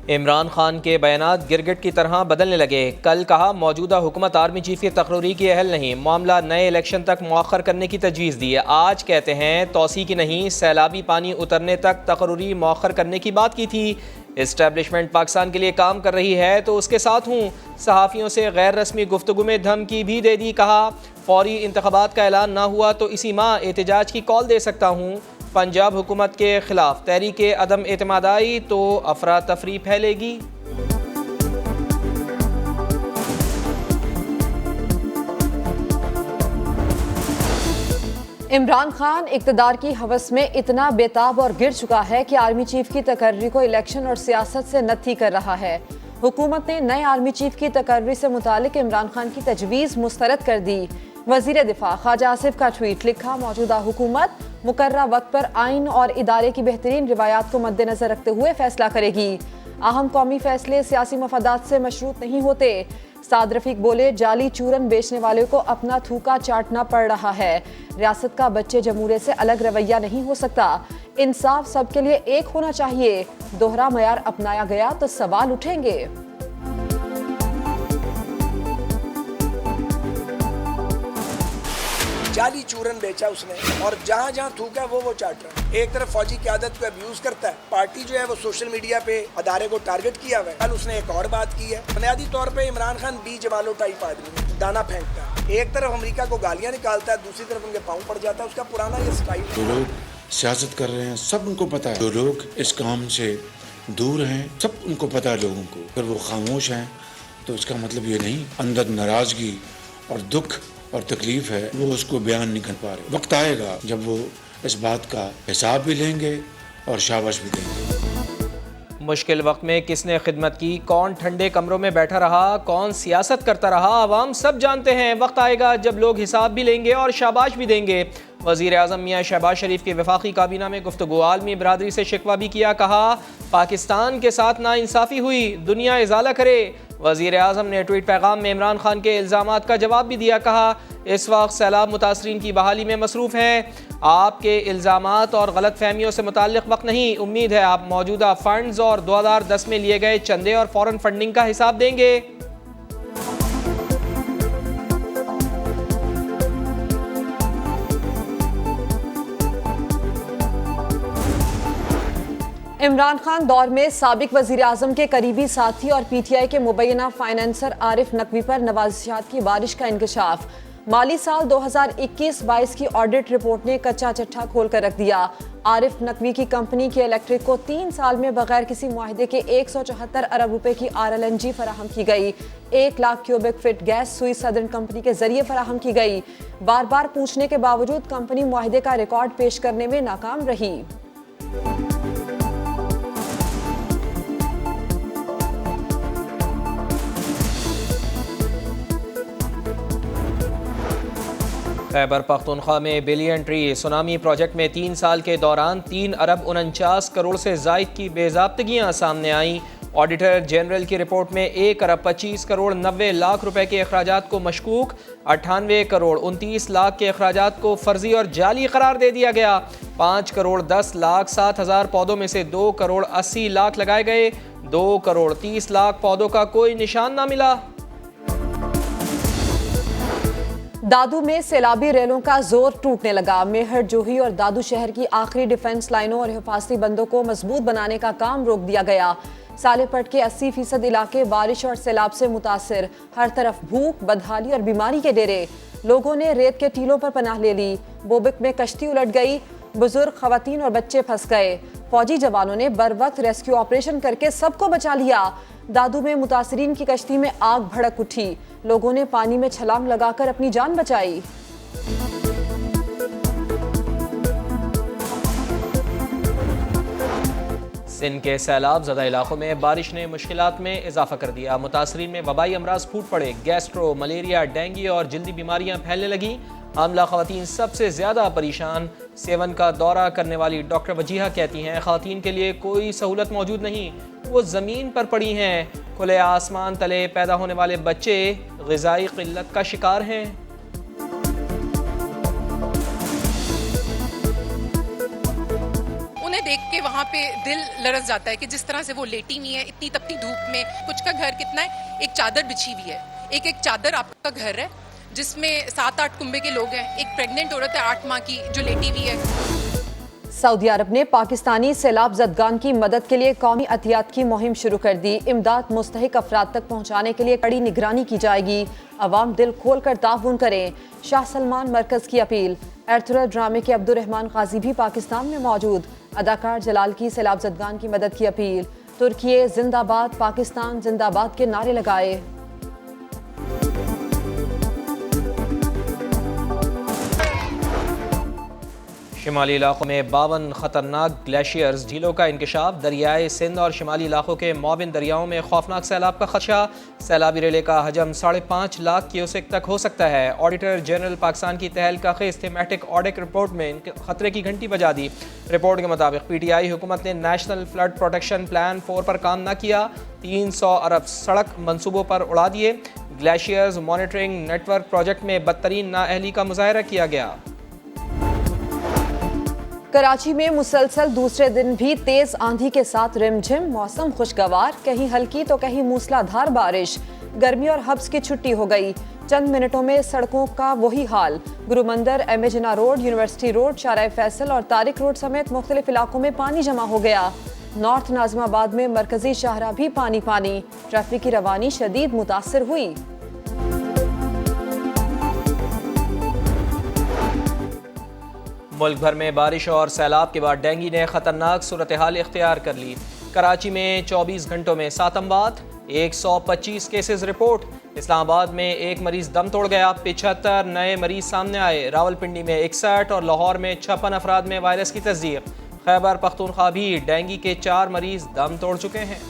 इमरान खान के बयानात गिरगिट की तरह बदलने लगे। कल कहा मौजूदा हुकूमत आर्मी चीफ की तकर्री की अहल नहीं, मामला नए इलेक्शन तक मुअख्खर करने की तजवीज़ दी है। आज कहते हैं तौसी की नहीं, सैलाबी पानी उतरने तक तकर्री मुअख्खर करने की बात की थी। इस्टेब्लिशमेंट पाकिस्तान के लिए काम कर रही है तो उसके साथ हूँ। सहाफ़ियों से गैर रस्मी गुफ्तगू में धमकी भी दे दी। कहा फौरी इंतखाबात का ऐलान ना हुआ तो इसी माह एहतजाज की कॉल दे सकता हूँ। पंजाब हुकूमत के खिलाफ तहरीक अदम एतमाद आई तो अफरा तफरी फैलेगी। इमरान खान इक़्तिदार की हवस में इतना बेताब और गिर चुका है कि आर्मी चीफ की तकर्री को इलेक्शन और सियासत से नत्थी कर रहा है। हुकूमत ने नए आर्मी चीफ की तकर्री से मुतालिक इमरान खान की तजवीज़ मुस्तरद कर दी। वज़ीर दिफा ख्वाजा आसिफ का ट्वीट लिखा, मौजूदा हुकूमत मुकर्रर वक्त पर आइन और इदारे की बेहतरीन रिवायात को मद्देनजर रखते हुए फैसला करेगी। अहम कौमी फैसले सियासी मफादात से मशरूत नहीं होते। साद रफीक बोले, जाली चूरन बेचने वाले को अपना थूका चाटना पड़ रहा है। रियासत का बच्चे जमूरे से अलग रवैया नहीं हो सकता। इंसाफ सबके लिए एक होना चाहिए। दोहरा मयार अपनाया गया तो सवाल उठेंगे। जाली चूरन बेचा उसने और जहाँ जहाँ थूका वो चाट रहा है। एक तरफ फौजी क़यादत को अब्यूज करता है, पार्टी जो है वो सोशल मीडिया पे अदारे को टारगेट किया हुआ है। कल उसने एक और बात की है, बुनियादी तौर पे इमरान खान बीज वालो टाइप आदमी है, दाना फेंकता है। एक तरफ अमेरिका को गालियाँ निकालता है, दूसरी तरफ उनके पाँव पड़ जाता है। उसका पुराना ये स्टाइल। जो लोग सियासत कर रहे हैं सब उनको पता है, जो लोग इस काम से दूर हैं सब उनको पता है लोगों को। अगर वो खामोश हैं तो इसका मतलब ये नहीं अंदर नाराजगी और दुख और तकलीफ है, वो उसको बयान नहीं कर पा रहे। वक्त आएगा जब वो इस बात का हिसाब भी लेंगे और शाबाश भी देंगे। मुश्किल वक्त में किसने खिदमत की, कौन ठंडे कमरों में बैठा रहा, कौन सियासत करता रहा, आवाम सब जानते हैं। वक्त आएगा जब लोग हिसाब भी लेंगे और शाबाश भी देंगे। वज़ीर आज़म मियाँ शहबाज शरीफ की वफाकी काबीना में गुफ्तगू, आलमी बरादरी से शिकवा भी किया। कहा पाकिस्तान के साथ नाइंसाफ़ी हुई, दुनिया इजाला करे। वज़ीर आज़म ने ट्वीट पैगाम में इमरान खान के इल्ज़ामात का जवाब भी दिया। कहा इस वक्त सैलाब मुतासरीन की बहाली में मसरूफ़ हैं। आपके इल्ज़ामात और गलत फहमियों से मुताल्लिक़ वक्त नहीं। उम्मीद है आप मौजूदा फ़ंड्स और 2010 में लिए गए चंदे और फ़ौरन फंडिंग का हिसाब देंगे। इमरान खान दौर में साबिक वज़ीर आज़म के करीबी साथी और PTI के मुबैना फाइनेंसर आरिफ नकवी पर नवाज़िशात की बारिश का इंकशाफ। माली साल 2021-22 की ऑडिट रिपोर्ट ने कच्चा चिट्ठा खोल कर रख दिया। आरिफ नकवी की कंपनी के इलेक्ट्रिक को 3 साल में बगैर किसी मुआहदे के 174 अरब रुपए की RLNG फराहम की गई। 1 लाख क्यूबिक फीट गैस सुई सदर्न कंपनी के जरिए फराहम की गई। बार बार पूछने के बावजूद कंपनी मुआहदे का रिकॉर्ड पेश करने में नाकाम रही। खैबर पख्तूनख्वा में बिलियन ट्री सुनामी प्रोजेक्ट में 3 साल के दौरान 3 अरब 49 करोड़ से ज़ायद की बेज़ाब्तगियाँ सामने आईं। ऑडिटर जनरल की रिपोर्ट में 1 अरब 25 करोड़ 90 लाख रुपए के अखराजात को मशकूक, 98 करोड़ 29 लाख के अखराजात को फर्जी और जाली करार दे दिया गया। 5 करोड़ 10 लाख 7 हज़ार पौधों में से 2 करोड़ 80 लाख लगाए गए। 2 करोड़ 30 लाख पौधों का कोई निशान ना मिला। दादू में सैलाबी रेलों का जोर टूटने लगा। मेहर, जोही और दादू शहर की आखिरी डिफेंस लाइनों और हिफाजती बंदों को मजबूत बनाने का काम रोक दिया गया। सालेपट के 80% इलाके बारिश और सैलाब से मुतासिर। हर तरफ भूख, बदहाली और बीमारी के डेरे। लोगों ने रेत के टीलों पर पनाह ले ली। बोबिक में कश्ती उलट गई। बुजुर्ग, खवातीन और बच्चे फंस गए। फौजी जवानों ने बर वक्त रेस्क्यू ऑपरेशन करके सबको बचा लिया। दादू में मुतासरीन की कश्ती में आग भड़क उठी। लोगों ने पानी में छलांग लगाकर अपनी जान बचाई। सिंध के सैलाब ज़दा इलाकों में बारिश ने मुश्किलात में इजाफा कर दिया। मुतासरीन में वबाई अमराज फूट पड़े। गैस्ट्रो, मलेरिया, डेंगू और जल्दी बीमारियां फैलने लगी। आमला ख़वातीन सबसे ज़्यादा परेशान। सेवन का दौरा करने वाली डॉक्टर वजीहा कहती हैं ख़वातीन के लिए कोई सहूलत मौजूद नहीं, वो ज़मीन पर पड़ी हैं। खुले आसमान तले पैदा होने वाले बच्चे ग़िज़ाई क़िल्लत का शिकार हैं। उन्हें देख के वहाँ पे दिल लरस जाता है कि जिस तरह से वो लेटी हुई है इतनी तपती धूप में। कुछ का घर कितना है, एक चादर बिछी हुई है, एक एक चादर आपका घर है जिसमें 7-8 कुंबे के लोग हैं। एक प्रेग्नेंट औरत है 8 माह की जो लेटी हुई है। सऊदी अरब ने पाकिस्तानी सैलाब ज़दगान की मदद के लिए कौमी एहतियात की मुहिम शुरू कर दी। इमदाद मुस्तहिक अफराद तक पहुँचाने के लिए कड़ी निगरानी की जाएगी। अवाम दिल खोल कर ताउन करें, शाह सलमान मरकज़ की अपील। एर्थुरल ड्रामे के अब्दुर्रहमान गाजी भी पाकिस्तान में मौजूद। अदाकार जलाल की सैलाब ज़दगान की मदद की अपील। तुर्की जिंदाबाद, पाकिस्तान जिंदाबाद के नारे लगाए। शिमाली इलाकों में 52 खतरनाक ग्लेशियर्स, झीलों का इंकशाफ, दरियाए सिंध और शिमाली इलाकों के मौबिन दरियाओं में खौफनाक सैलाब का खदशा। सैलाबी रेले का हजम 5.5 लाख क्यूसेक तक हो सकता है। ऑडिटर जनरल पाकिस्तान की तहलका खेज थीमेटिक ऑडिट रिपोर्ट में खतरे की घंटी बजा दी। रिपोर्ट के मुताबिक PTI हुकूमत ने नेशनल फ्लड प्रोटेक्शन प्लान 4 पर काम न किया, 300 अरब सड़क मंसूबों पर उड़ा दिए। ग्लेशियर्स मॉनिटरिंग नेटवर्क प्रोजेक्ट में बदतरीन नाअहली का मुजाहरा किया गया। कराची में मुसलसल दूसरे दिन भी तेज आंधी के साथ रिमझिम, मौसम खुशगवार, कहीं हल्की तो कहीं मूसलाधार बारिश। गर्मी और हब्स की छुट्टी हो गई। चंद मिनटों में सड़कों का वही हाल। Gurumandir, M A Jinnah road, university road, Shahrah Faisal और तारिक रोड समेत मुख्तलिफ इलाकों में पानी जमा हो गया। नॉर्थ नाजिमाबाद में मरकजी शाहराह भी पानी पानी। ट्रैफिक की रवानी शदीद मुतासर हुई। मुल्क भर में बारिश और सैलाब के बाद डेंगू ने खतरनाक सूरत हाल इख्तियार कर ली। कराची में 24 घंटों में 7 अमवात, 125 केसेस रिपोर्ट। इस्लामाबाद में एक मरीज दम तोड़ गया, 75 नए मरीज सामने आए। रावलपिंडी में 61 और लाहौर में 56 अफराद में वायरस की तस्दीक। खैबर पख्तूनख्वा भी डेंगू के 4 मरीज दम तोड़ चुके हैं।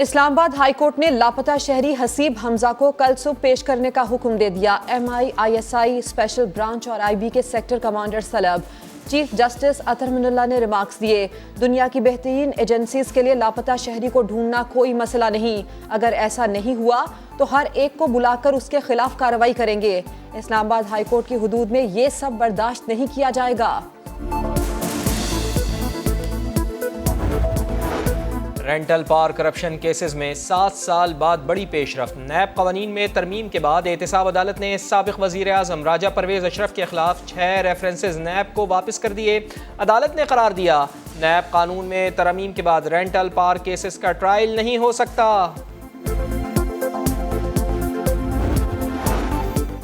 इस्लामाबाद हाई कोर्ट ने लापता शहरी हसीब हमजा को कल सुबह पेश करने का हुक्म दे दिया। MI, ISI, स्पेशल ब्रांच और IB के सेक्टर कमांडर तलब। चीफ जस्टिस अतर मिनुल्लाह ने रिमार्क्स दिए, दुनिया की बेहतरीन एजेंसीज के लिए लापता शहरी को ढूंढना कोई मसला नहीं। अगर ऐसा नहीं हुआ तो हर एक को बुलाकर उसके खिलाफ कार्रवाई करेंगे। इस्लामाबाद हाई कोर्ट की हुदूद में ये सब बर्दाश्त नहीं किया जाएगा। रेंटल पार करप्शन केसेस में 7 साल बाद बड़ी पेशरफ। नैब कवानीन में तरमीम के बाद एहतसाब अदालत ने साबिक वज़ीर आज़म राजा परवेज़ अशरफ के खिलाफ 6 रेफरेंसेस नैब को वापस कर दिए। अदालत ने करार दिया, नैब कानून में तरमीम के बाद रेंटल पार केसेस का ट्रायल नहीं हो सकता।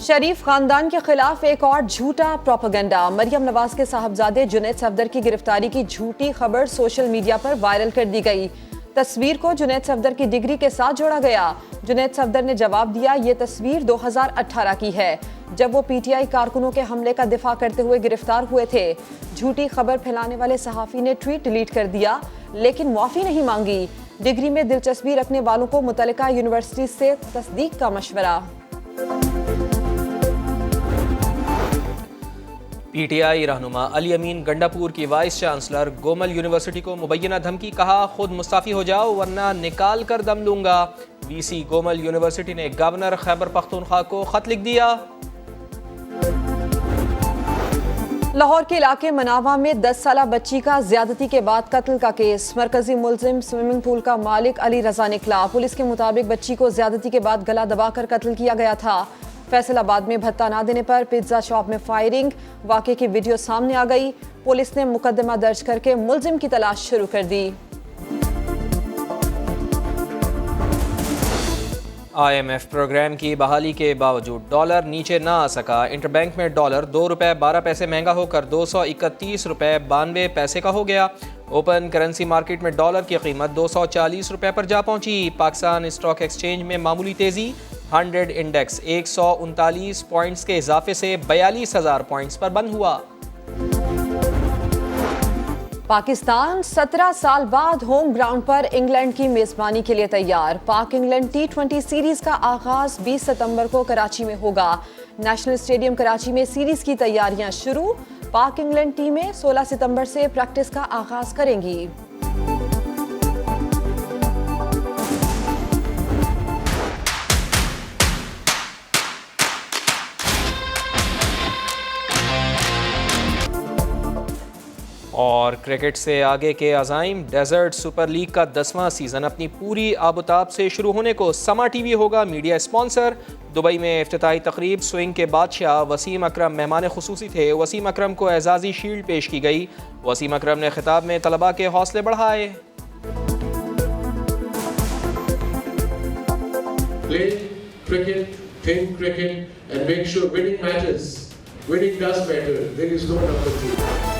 शरीफ खानदान के खिलाफ एक और झूठा प्रोपेगेंडा। मरियम नवाज के साहबजादे जुनैद सफदर की गिरफ्तारी की झूठी खबर सोशल मीडिया पर वायरल कर दी गई। तस्वीर को जुनैद सफदर की डिग्री के साथ जोड़ा गया। जुनैद सफदर ने जवाब दिया, ये तस्वीर 2018 की है, जब वो PTI कारकुनों के हमले का दिफा करते हुए गिरफ्तार हुए थे। झूठी खबर फैलाने वाले सहाफ़ी ने ट्वीट डिलीट कर दिया, लेकिन माफ़ी नहीं मांगी। डिग्री में दिलचस्पी रखने वालों को मुतल्लिका यूनिवर्सिटी से तस्दीक का मशवरा। PTI रहनुमा अली अमीन गंडापुर की वाइस चांसलर गोमल यूनिवर्सिटी को मुबैना धमकी, कहा खुद मुस्ताफ़ी हो जाओ वरना निकाल कर दम लूंगा। VC गोमल यूनिवर्सिटी ने गवर्नर खैबर पख्तूनख्वा को खत लिख दिया। लाहौर के इलाके मनावा में 10 साला बच्ची का ज्यादती के बाद कत्ल का केस। मरकजी मुलजिम स्विमिंग पूल का मालिक अली रजा निकला। पुलिस के मुताबिक बच्ची को ज्यादती के बाद गला दबाकर कत्ल किया गया था। फैसलाबाद में भत्ता ना देने पर पिज्जा शॉप में फायरिंग, वाक़े की वीडियो सामने आ गई। पुलिस ने मुकदमा दर्ज करके मुलजिम की तलाश शुरू कर दी। IMF प्रोग्राम की बहाली के बावजूद डॉलर नीचे ना आ सका। इंटरबैंक में डॉलर 2 रुपये 12 पैसे महंगा होकर 231 रुपये 92 पैसे का हो गया। ओपन करेंसी मार्केट में डॉलर की कीमत 240 रुपये पर जा पहुंची। पाकिस्तान स्टॉक एक्सचेंज में मामूली तेजी। 100 इंडेक्स 139 पॉइंट्स के इजाफे से 42,000 पॉइंट्स पर बंद हुआ। पाकिस्तान 17 साल बाद होम ग्राउंड पर इंग्लैंड की मेजबानी के लिए तैयार। पाक इंग्लैंड T20 सीरीज का आगाज 20 सितंबर को कराची में होगा। नेशनल स्टेडियम कराची में सीरीज की तैयारियां शुरू। पाक इंग्लैंड टीमें 16 सितंबर से प्रैक्टिस का आगाज करेंगी। और क्रिकेट से आगे के अज़ाइम, डेजर्ट सुपर लीग का 10वां सीज़न अपनी पूरी आबोताब से शुरू होने को समा टीवी होगा मीडिया स्पॉन्सर। दुबई में इफ्तिताही तकरीब, स्विंग के बादशाह वसीम अकरम मेहमान खुसूसी थे। वसीम अकरम को एजाज़ी शील्ड पेश की गई। वसीम अकरम ने खिताब में तलबा के हौसले बढ़ाए। Play cricket, think cricket, and make sure winning matters. Winning does matter. There is no number two.